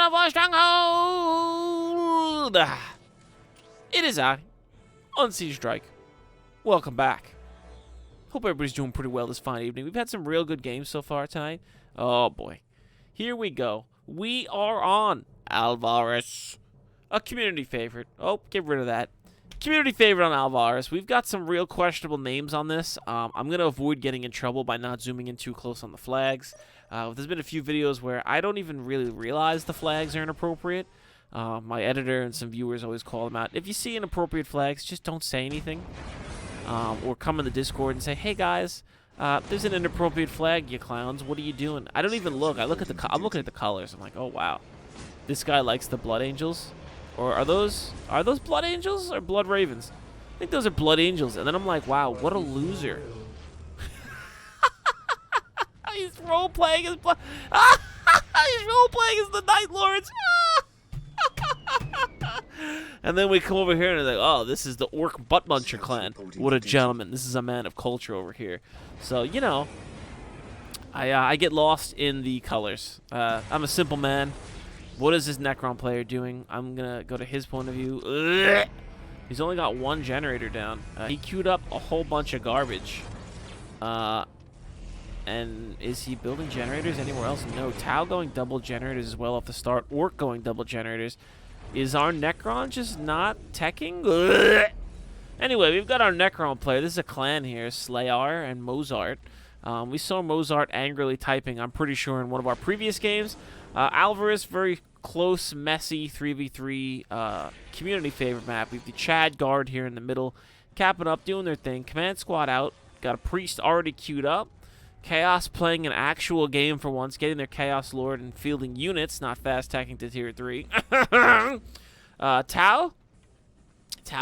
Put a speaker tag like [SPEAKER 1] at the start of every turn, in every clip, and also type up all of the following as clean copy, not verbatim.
[SPEAKER 1] of our stronghold! It is I, Unsiege Strike. Welcome back. Hope everybody's doing pretty well this fine evening. We've had some real good games so far tonight. Oh boy. Here we go. We are on Alvarez. A community favorite. Oh, get rid of that. Community favorite on Alvarez. We've got some real questionable names on this. I'm going to avoid getting in trouble by not zooming in too close on the flags. There's been a few videos where I don't even really realize the flags are inappropriate. My editor and some viewers always call them out. If you see inappropriate flags, just don't say anything. Or come in the Discord and say, hey guys, there's an inappropriate flag, you clowns. What are you doing? I don't even look. I'm looking at the colors. I'm like, oh wow. This guy likes the Blood Angels. Or are those Blood Angels or Blood Ravens? I think those are Blood Angels. And then I'm like, wow, what a loser. He's role-playing as Blood... He's role-playing as the Night Lords. And then we come over here and they're like, oh, this is the Orc Butt Muncher clan. What a gentleman. This is a man of culture over here. So, you know, I get lost in the colors. I'm a simple man. What is this Necron player doing? I'm going to go to his point of view. Ugh. He's only got one generator down. He queued up a whole bunch of garbage. And is he building generators anywhere else? No. Tau going double generators as well off the start. Orc going double generators. Is our Necron just not teching? Ugh. Anyway, we've got our Necron player. This is a clan here. Slayar and Mozart. We saw Mozart angrily typing, I'm pretty sure, in one of our previous games. Alvarez, very close, messy 3v3 community favorite map. We have the Chad guard here in the middle, capping up, doing their thing. Command squad out. Got a priest already queued up. Chaos playing an actual game for once, getting their Chaos Lord and fielding units, not fast tacking to tier 3. Tau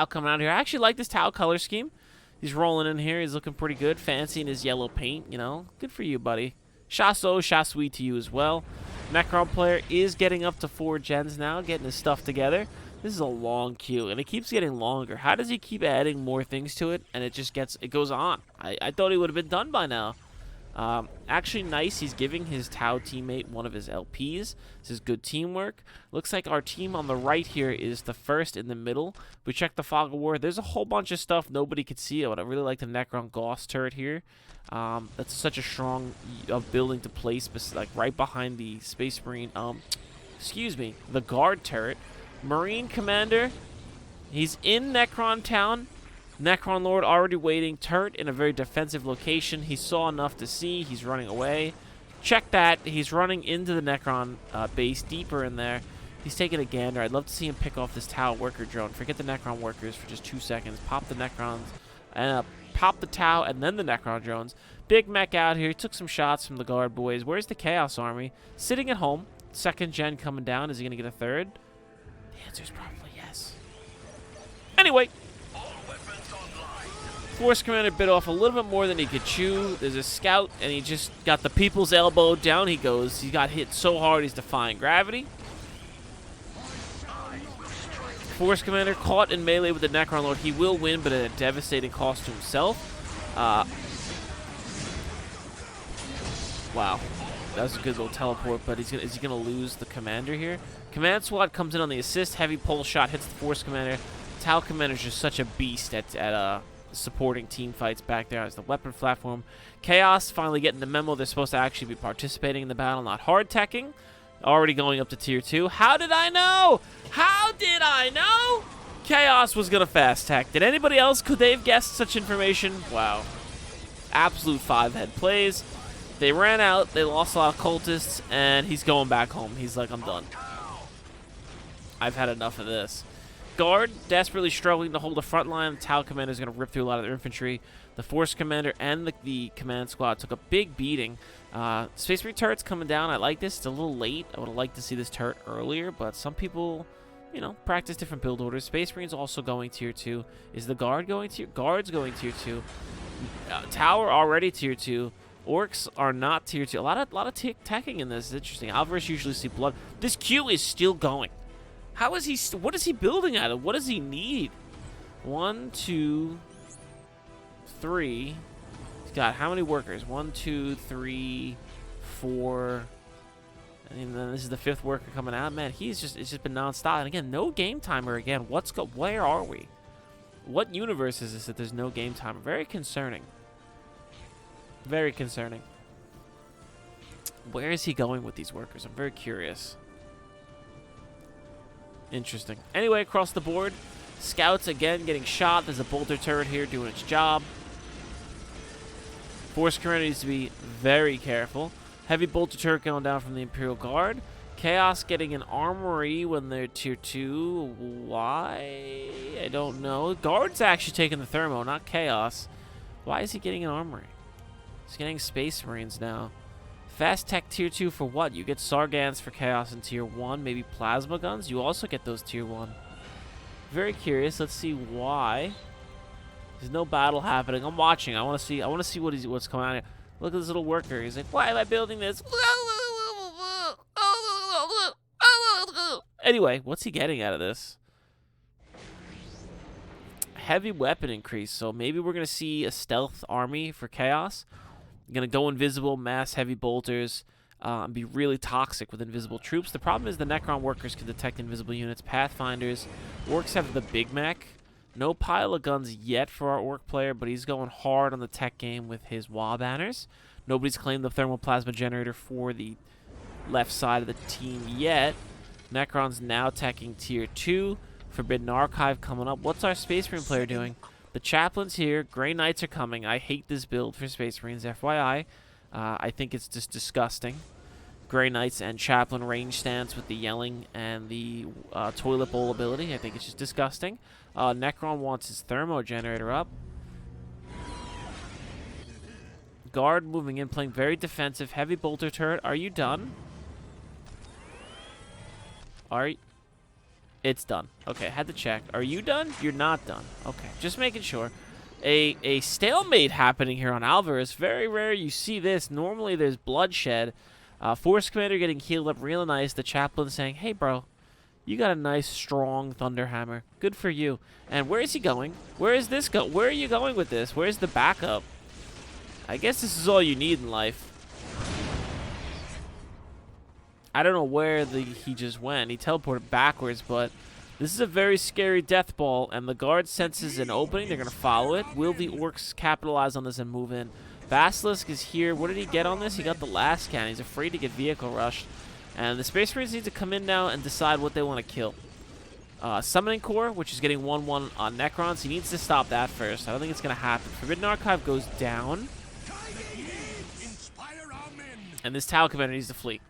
[SPEAKER 1] coming out here. I actually like this Tau color scheme. He's rolling in here. He's looking pretty good. Fancy in his yellow paint, you know. Good for you, buddy. Chasso, Chassui to you as well. Necron player is getting up to 4 gens now, getting his stuff together. This is a long queue, and it keeps getting longer. How does he keep adding more things to it, and it goes on? I thought he would have been done by now. Actually nice, he's giving his Tau teammate one of his LPs. This is good teamwork. Looks like our team on the right here is the first in the middle. We checked the Fog of War. There's a whole bunch of stuff nobody could see, but I really like the Necron Gauss turret here. That's such a strong building to place, like right behind the Space Marine, the guard turret. Marine Commander, he's in Necron Town. Necron Lord already waiting. Turret in a very defensive location. He saw enough to see. He's running away. Check that. He's running into the Necron base deeper in there. He's taking a gander. I'd love to see him pick off this Tau worker drone. Forget the Necron workers for just 2 seconds. Pop the Necrons. And pop the Tau and then the Necron drones. Big mech out here. He took some shots from the guard boys. Where's the Chaos Army? Sitting at home. 2nd gen coming down. Is he going to get a 3rd? The answer is probably yes. Anyway. Force Commander bit off a little bit more than he could chew. There's a scout, and he just got the people's elbow. Down he goes. He got hit so hard he's defying gravity. Force Commander caught in melee with the Necron Lord. He will win, but at a devastating cost to himself. Wow. That was a good little teleport, but is he going to lose the Commander here? Command Squad comes in on the assist. Heavy pole shot hits the Force Commander. Tau Commander is just such a beast at supporting team fights back there as the weapon platform. Chaos finally getting the memo. They're supposed to actually be participating in the battle, not hard teching. Already going up to tier 2. How did I know? How did I know? Chaos was going to fast tech. Did anybody else? Could they have guessed such information? Wow. Absolute 5-head plays. They ran out. They lost a lot of cultists, and he's going back home. He's like, I'm done. I've had enough of this. Guard desperately struggling to hold the front line. The Tau Commander is going to rip through a lot of their infantry. The Force Commander and the Command Squad took a big beating. Space Marine turret's coming down. I like this. It's a little late. I would have liked to see this turret earlier, but some people, you know, practice different build orders. Space Marine's also going tier 2. Is the Guard going tier? Guard's going tier 2. Tower already tier 2. Orcs are not tier 2. A lot of teching in this. It's interesting. Alvarez usually see blood. This queue is still going. How is he? What is he building out of? What does he need? 1, 2, 3. He's got how many workers? 1, 2, 3, 4, And then this is the 5th worker coming out. Man, it's just been nonstop. And again, no game timer again. Where are we? What universe is this that there's no game timer? Very concerning. Very concerning. Where is he going with these workers? I'm very curious. Interesting. Anyway, across the board, scouts again getting shot. There's a bolter turret here doing its job. Force commander needs to be very careful. Heavy bolter turret going down from the Imperial Guard. Chaos getting an armory when they're tier 2. Why? I don't know. Guard's actually taking the thermo, not Chaos. Why is he getting an armory? He's getting Space Marines now. Fast tech tier 2 for what? You get Sargans for Chaos in tier 1. Maybe plasma guns. You also get those tier 1. Very curious. Let's see why. There's no battle happening. I'm watching. I want to see what's coming out here. Look at this little worker. He's like, why am I building this? Anyway, what's he getting out of this? Heavy weapon increase. So maybe we're going to see a stealth army for Chaos. Going to go invisible, mass heavy bolters, and be really toxic with invisible troops. The problem is the Necron workers can detect invisible units. Pathfinders. Orcs have the Big Mech. No pile of guns yet for our Orc player, but he's going hard on the tech game with his wall banners. Nobody's claimed the thermal plasma generator for the left side of the team yet. Necron's now teching tier 2. Forbidden Archive coming up. What's our Space Marine player doing? The Chaplain's here. Grey Knights are coming. I hate this build for Space Marines, FYI. I think it's just disgusting. Grey Knights and Chaplain range stance with the yelling and the toilet bowl ability. I think it's just disgusting. Necron wants his thermo generator up. Guard moving in, playing very defensive. Heavy bolter turret. Are you done? It's done. Okay, had to check. Are you done? You're not done. Okay, just making sure. A stalemate happening here on Alvarez. Very rare you see this. Normally there's bloodshed. Force commander getting healed up real nice. The chaplain saying, hey, bro, you got a nice, strong thunderhammer. Good for you. And where is he going? Where is this go? Where are you going with this? Where's the backup? I guess this is all you need in life. I don't know where he just went. He teleported backwards, but this is a very scary death ball, and the guard senses an opening. They're going to follow it. Will the orcs capitalize on this and move in? Basilisk is here. What did he get on this? He got the last cannon. He's afraid to get vehicle rushed. And the Space Marines need to come in now and decide what they want to kill. Summoning Core, which is getting 1-1 on Necrons. He needs to stop that first. I don't think it's going to happen. Forbidden Archive goes down. And this Tau Commander needs to flee.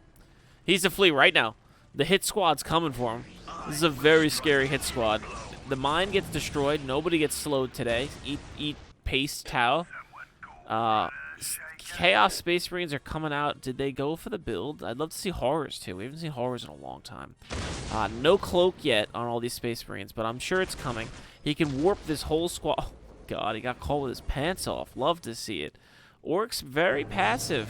[SPEAKER 1] He needs to flee right now. The hit squad's coming for him. This is a very scary hit squad. The mine gets destroyed. Nobody gets slowed today. Eat paste, Tau. Chaos Space Marines are coming out. Did they go for the build? I'd love to see horrors too. We haven't seen horrors in a long time. No cloak yet on all these Space Marines, but I'm sure it's coming. He can warp this whole squad. Oh, God, he got caught with his pants off. Love to see it. Orcs, very passive.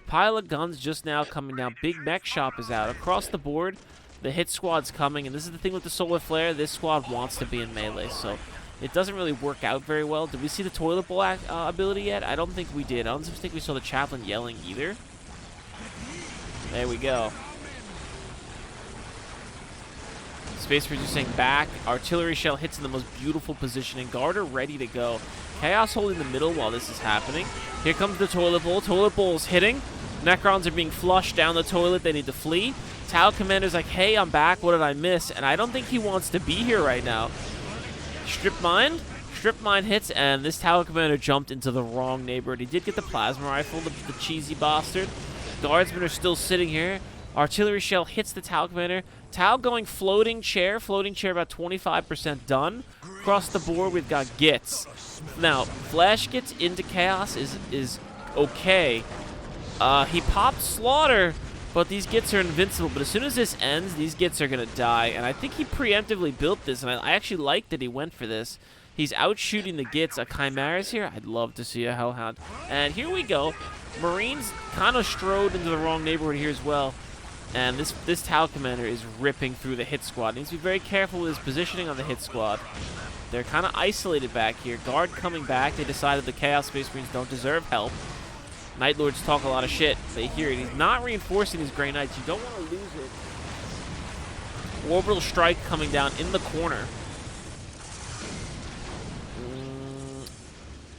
[SPEAKER 1] Pile of guns just now coming down. Big mech shop is out. Across the board, the hit squad's coming. And this is the thing with the solar flare. This squad wants to be in melee, so it doesn't really work out very well. Did we see the toilet bowl ability yet? I don't think we did. I don't think we saw the chaplain yelling either. There we go. Space reducing back. Artillery shell hits in the most beautiful positioning. Garter ready to go. Chaos holding the middle while this is happening. Here comes the toilet bowl. Toilet bowl's hitting. Necrons are being flushed down the toilet. They need to flee. Tau Commander's like, hey, I'm back. What did I miss? And I don't think he wants to be here right now. Strip mine. Strip mine hits, and this Tau Commander jumped into the wrong neighborhood. He did get the plasma rifle, the cheesy bastard. Guardsmen are still sitting here. Artillery shell hits the Tau Commander. Tau going floating chair about 25% done. Across the board, we've got Gits. Now, Flash gets into Chaos is okay. He popped Slaughter, but these Gits are invincible. But as soon as this ends, these Gits are going to die. And I think he preemptively built this, and I actually like that he went for this. He's out shooting the Gits. A Chimera's here. I'd love to see a Hellhound. And here we go. Marines kind of strode into the wrong neighborhood here as well. And this Tau Commander is ripping through the hit squad. Needs to be very careful with his positioning on the hit squad. They're kind of isolated back here. Guard coming back. They decided the Chaos Space Marines don't deserve help. Night Lords talk a lot of shit. They hear it. He's not reinforcing his Grey Knights. You don't want to lose it. Orbital Strike coming down in the corner.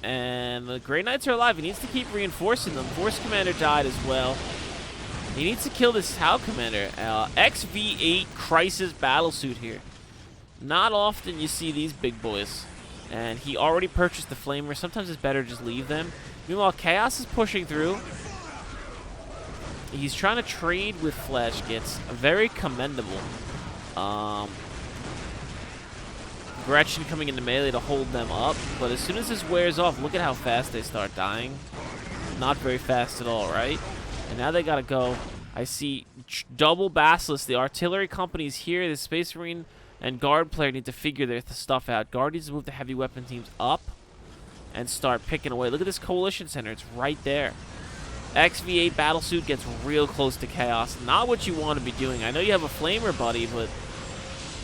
[SPEAKER 1] And the Grey Knights are alive. He needs to keep reinforcing them. Force Commander died as well. He needs to kill this Tau Commander. XV8 Crisis Battlesuit here. Not often you see these big boys. And he already purchased the Flamer. Sometimes it's better to just leave them. Meanwhile, Chaos is pushing through. He's trying to trade with Flash Gits. Very commendable. Gretchen coming into melee to hold them up. But as soon as this wears off, look at how fast they start dying. Not very fast at all, right? And now they gotta go. I see double Basilisk. The artillery company's here. The Space Marine and Guard player need to figure their stuff out. Guard needs to move the heavy weapon teams up and start picking away. Look at this Coalition Center. It's right there. XV8 Battlesuit gets real close to Chaos. Not what you want to be doing. I know you have a Flamer, buddy, but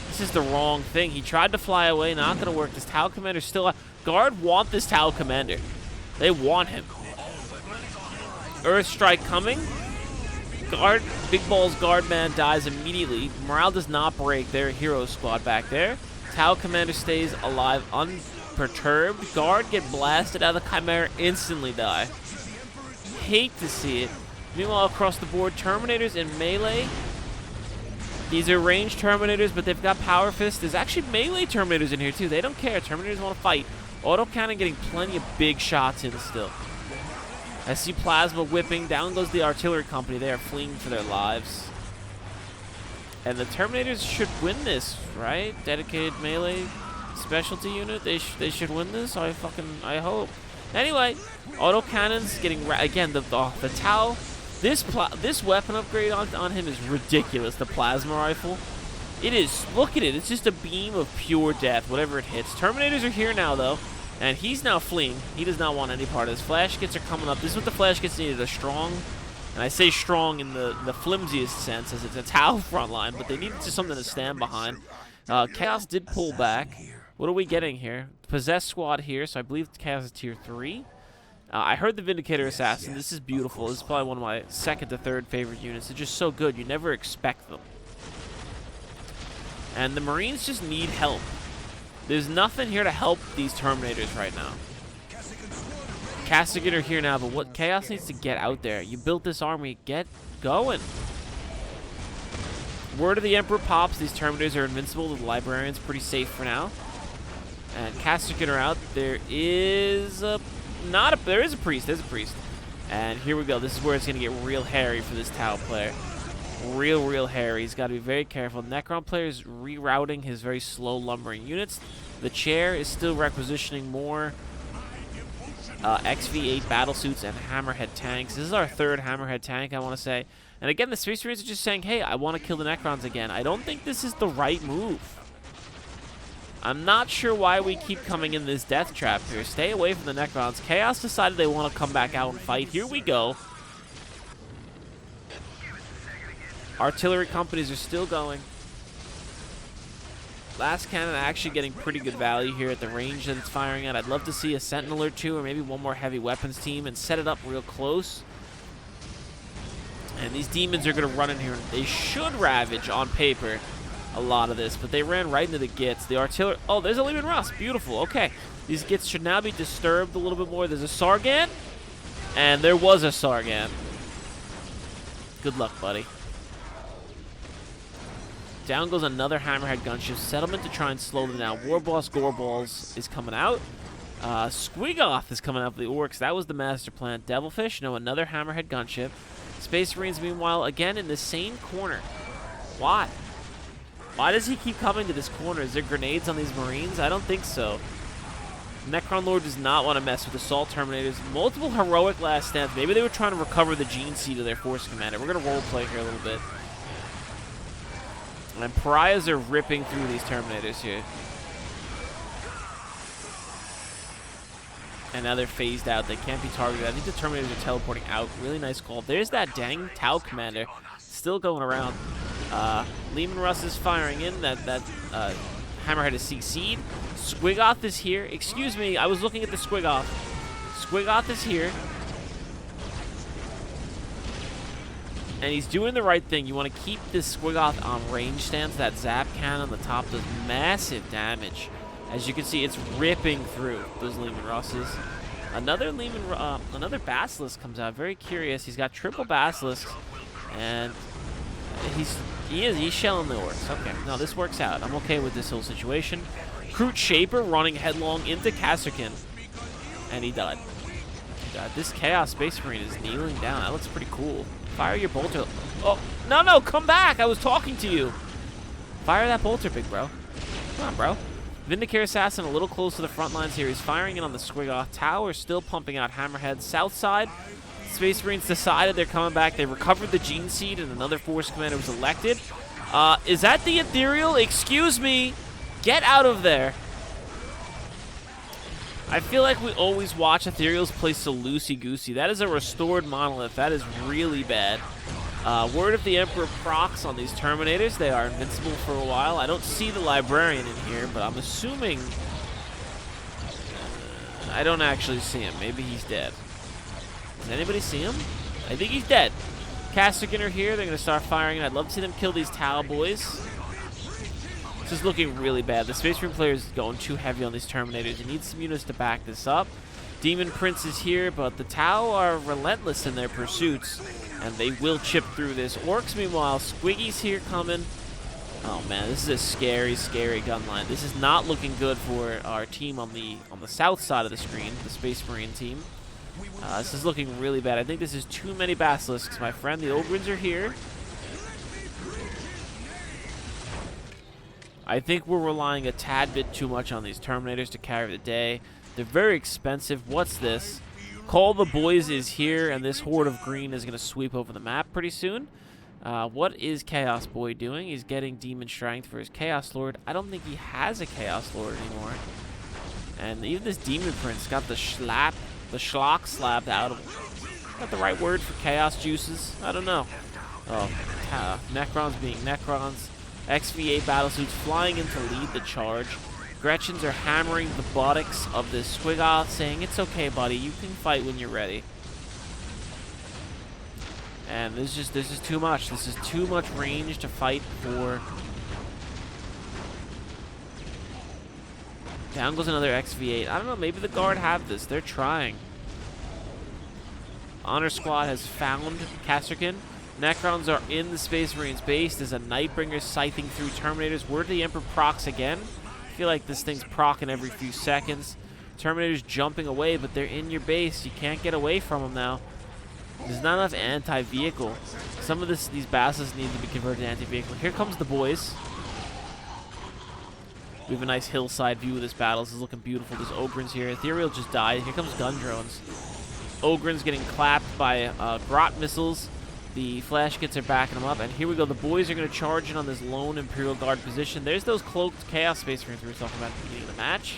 [SPEAKER 1] this is the wrong thing. He tried to fly away. Not going to work. This Tau Commander's still... Guard want this Tau Commander. They want him. Earth Strike coming. Guard, Big Balls Guardman dies immediately. Morale does not break. Their hero squad back there. Tau Commander stays alive unperturbed. Guard get blasted out of the Chimera, instantly die. Hate to see it. Meanwhile, across the board, Terminators in melee. These are ranged Terminators, but they've got Power Fist. There's actually melee Terminators in here, too. They don't care. Terminators want to fight. Autocannon getting plenty of big shots in still. I see Plasma whipping. Down goes the artillery company. They are fleeing for their lives. And the Terminators should win this, right? Dedicated melee specialty unit. They should win this. I hope. Anyway, autocannons getting again the Tau. This weapon upgrade on him is ridiculous. The plasma rifle. It is. Look at it. It's just a beam of pure death. Whatever it hits. Terminators are here now though. And he's now fleeing. He does not want any part of this. Flash Gits are coming up. This is what the Flash Gits needed. A strong, and I say strong in the flimsiest sense, as it's a Tau front line, but they needed just something to stand behind. Chaos did pull back. What are we getting here? Possessed Squad here, so I believe Chaos is tier 3. I heard the Vindicator Assassin. This is beautiful. This is probably one of my second to third favorite units. It's just so good. You never expect them. And the Marines just need help. There's nothing here to help these Terminators right now. Castigator are here now, but what Chaos needs to get out there. You built this army. Get going. Word of the Emperor pops. These Terminators are invincible. The Librarian's pretty safe for now. And Castigator out. There is a priest. There's a priest. And here we go. This is where it's going to get real hairy for this Tau player. Real hairy. He's got to be very careful. The Necron player is rerouting his very slow lumbering units. The chair is still requisitioning more XV8 battlesuits and Hammerhead tanks. This is our third Hammerhead tank, I want to say. And again, the Space Marines are just saying, hey, I want to kill the Necrons again. I don't think this is the right move. I'm not sure why we keep coming in this death trap here. Stay away from the Necrons. Chaos decided they want to come back out and fight. Here we go. Artillery companies are still going. Last cannon actually getting pretty good value here at the range that it's firing at. I'd love to see a Sentinel or two, or maybe one more heavy weapons team and set it up real close. And these demons are going to run in here. They should ravage on paper a lot of this, but they ran right into the Gits. The artillery... Oh, there's a Lehman Russ. Beautiful. Okay. These Gits should now be disturbed a little bit more. There's a Sargan. And there was a Sargan. Good luck, buddy. Down goes another Hammerhead gunship. Settlement to try and slow them down. Warboss Gorballs is coming out. Squigoth is coming out for the Orcs. That was the master plan. Devilfish, no, another Hammerhead gunship. Space Marines, meanwhile, again in the same corner. Why? Why does he keep coming to this corner? Is there grenades on these Marines? I don't think so. Necron Lord does not want to mess with Assault Terminators. Multiple heroic last stands. Maybe they were trying to recover the Gene Seed of their Force Commander. We're going to roleplay here a little bit. And Pariahs are ripping through these Terminators here. And now they're phased out. They can't be targeted. I think the Terminators are teleporting out. Really nice call. There's that dang Tau Commander. Still going around. Lehman Russ is firing in. That Hammerhead is CC'd. Squigoth is here. Excuse me, I was looking at the Squigoth. Squigoth is here. And he's doing the right thing. You want to keep this Squiggoth on range stance. That Zap Cannon on the top does massive damage. As you can see, it's ripping through those Lehman Russes. Another Basilisk comes out. Very curious. He's got triple Basilisks, and he's shelling the orcs. Okay, no, this works out. I'm okay with this whole situation. Kroot Shaper running headlong into Kasserkin, and he died. This Chaos Space Marine is kneeling down. That looks pretty cool. Fire your bolter. Oh, no, come back. I was talking to you. Fire that bolter, big bro. Come on, bro. Vindicare Assassin a little close to the front lines here. He's firing in on the Squiggoth. Tower still pumping out Hammerhead. South side, Space Marines decided they're coming back. They recovered the Gene Seed, and another Force Commander was elected. Is that the Ethereal? Excuse me. Get out of there. I feel like we always watch Ethereals play so loosey-goosey. That is a restored monolith. That is really bad. Word of the Emperor procs on these Terminators. They are invincible for a while. I don't see the Librarian in here, but I'm assuming... I don't actually see him. Maybe he's dead. Does anybody see him? I think he's dead. Kasserkin are here. They're going to start firing, and I'd love to see them kill these Tau boys. This is looking really bad. The Space Marine player is going too heavy on these Terminators. He needs some units to back this up. Demon Prince is here, but the Tau are relentless in their pursuits, and they will chip through this. Orcs, meanwhile, Squiggy's here coming. Oh man, this is a scary, scary gun line. This is not looking good for our team on the south side of the screen, the Space Marine team. This is looking really bad. I think this is too many Basilisks, my friend. The Ogrins are here. I think we're relying a tad bit too much on these Terminators to carry the day. They're very expensive. What's this? Call the Boys is here, and this horde of green is going to sweep over the map pretty soon. What is Chaos Boy doing? He's getting Demon Strength for his Chaos Lord. I don't think he has a Chaos Lord anymore. And even this Demon Prince got the schlock slapped out of him. Got the right word for Chaos Juices? I don't know. Oh, Necrons being Necrons. XV8 battlesuits flying in to lead the charge. Gretchens are hammering the buttocks of this Squiggoth, saying, "It's okay, buddy. You can fight when you're ready." And this is too much. This is too much range to fight for. Down goes another XV8. I don't know. Maybe the Guard have this. They're trying. Honor Squad has found Kasserkin. Necrons are in the Space Marines base. There's a Nightbringer scything through Terminators. Word to the Emperor procs again. I feel like this thing's procking every few seconds. Terminators jumping away, but they're in your base. You can't get away from them now. There's not enough anti-vehicle. Some of these Basilisks need to be converted to anti-vehicle. Here comes the boys. We have a nice hillside view of this battle. This is looking beautiful. There's Ogrins here. Ethereal just died. Here comes gun drones. Ogrins getting clapped by Grot missiles. The Flash Kits are backing them up, and here we go. The boys are going to charge in on this lone Imperial Guard position. There's those cloaked Chaos Space Marines we were talking about at the beginning of the match.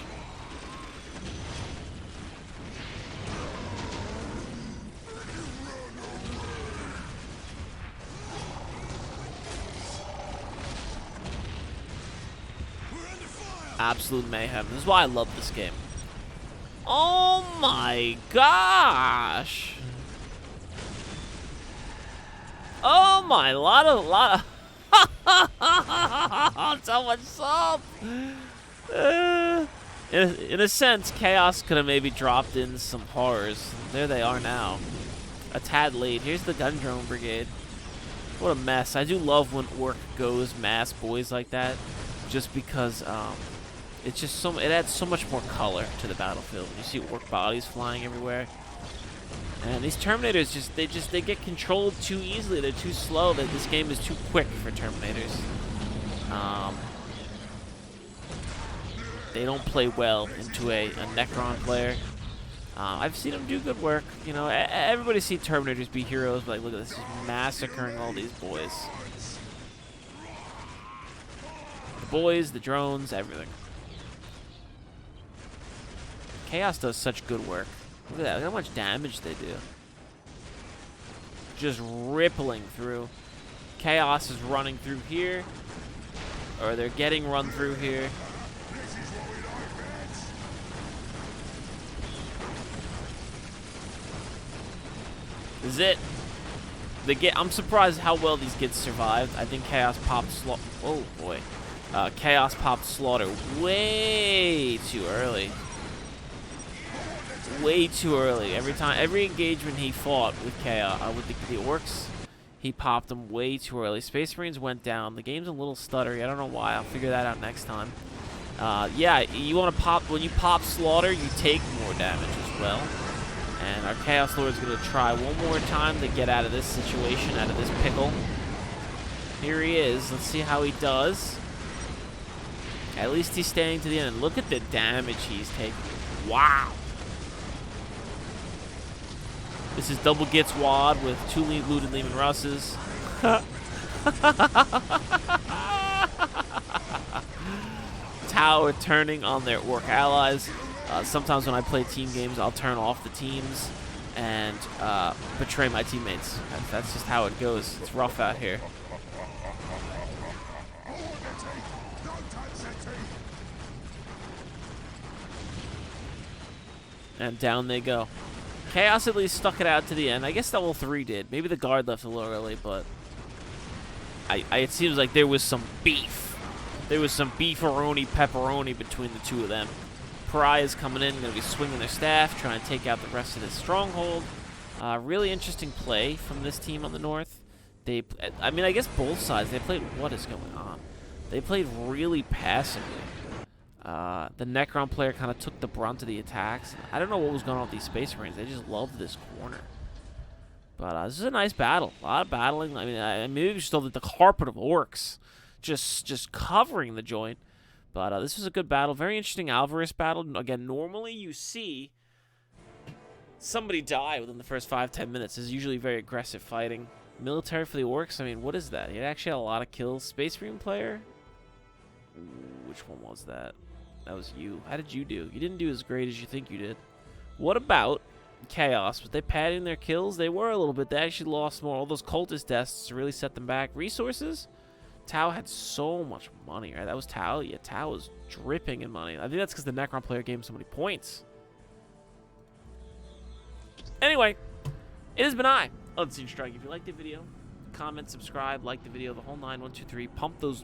[SPEAKER 1] Absolute mayhem. This is why I love this game. Oh my gosh! Oh my, lot of so much salt. In a sense, Chaos could have maybe dropped in some horrors. There they are now. A tad late. Here's the Gun Drone Brigade. What a mess. I do love when Orc goes mass boys like that, just because it's just it adds so much more color to the battlefield. You see Orc bodies flying everywhere. And these Terminators they get controlled too easily. They're too slow. This game is too quick for Terminators. They don't play well into a Necron player. I've seen them do good work. You know, everybody see Terminators be heroes, but like, look at this, just massacring all these boys. The boys, the drones, everything. Chaos does such good work. Look at that. Look how much damage they do. Just rippling through. Chaos is running through here. Or they're getting run through here. This is it. I'm surprised how well these kids survived. I think Chaos popped oh boy. Chaos popped Slaughter way too early. Way too early. Every engagement he fought with Chaos, with the Orcs, he popped them way too early. Space Marines went down. The game's a little stuttery. I don't know why. I'll figure that out next time. Yeah, you want to pop, when you pop Slaughter, you take more damage as well. And our Chaos Lord is going to try one more time to get out of this situation, out of this pickle. Here he is. Let's see how he does. At least he's staying to the end. Look at the damage he's taking. Wow. This is double Gits Wad with 2 looted Lehman Russes. Tower turning on their Orc allies. Sometimes when I play team games, I'll turn off the teams and betray my teammates. That's just how it goes. It's rough out here. And down they go. Chaos at least stuck it out to the end. I guess Level 3 did. Maybe the guard left a little early, but it seems like there was some beef. There was some beefaroni pepperoni between the two of them. Pariah's coming in, going to be swinging their staff, trying to take out the rest of this stronghold. Really interesting play from this team on the north. I mean, I guess both sides, they played, what is going on? They played really passively. The Necron player kind of took the brunt of the attacks. I don't know what was going on with these Space Marines. They just loved this corner. But this is a nice battle. A lot of battling. I mean, maybe we just told that the carpet of Orcs just covering the joint. But this was a good battle. Very interesting Alvarez battle. Again, normally you see somebody die within the first 5-10 minutes. This is usually very aggressive fighting. Military for the Orcs, I mean, what is that? He actually had a lot of kills. Space Marine player? Ooh, which one was that? That was you. How did you do? You didn't do as great as you think you did. What about Chaos? Was they padding their kills? They were a little bit. They actually lost more. All those cultist deaths really set them back. Resources? Tau had so much money, right? That was Tau. Yeah, Tau was dripping in money. I think that's because the Necron player gave him so many points. Anyway, it has been Unseen Strike. If you liked the video, comment, subscribe, like the video, the whole 9, 1, 2, 3. Pump those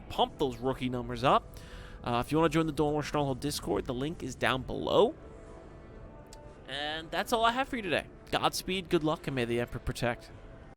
[SPEAKER 1] rookie numbers up. If you want to join the Dawn Stronghold Discord, the link is down below. And that's all I have for you today. Godspeed, good luck, and may the Emperor protect.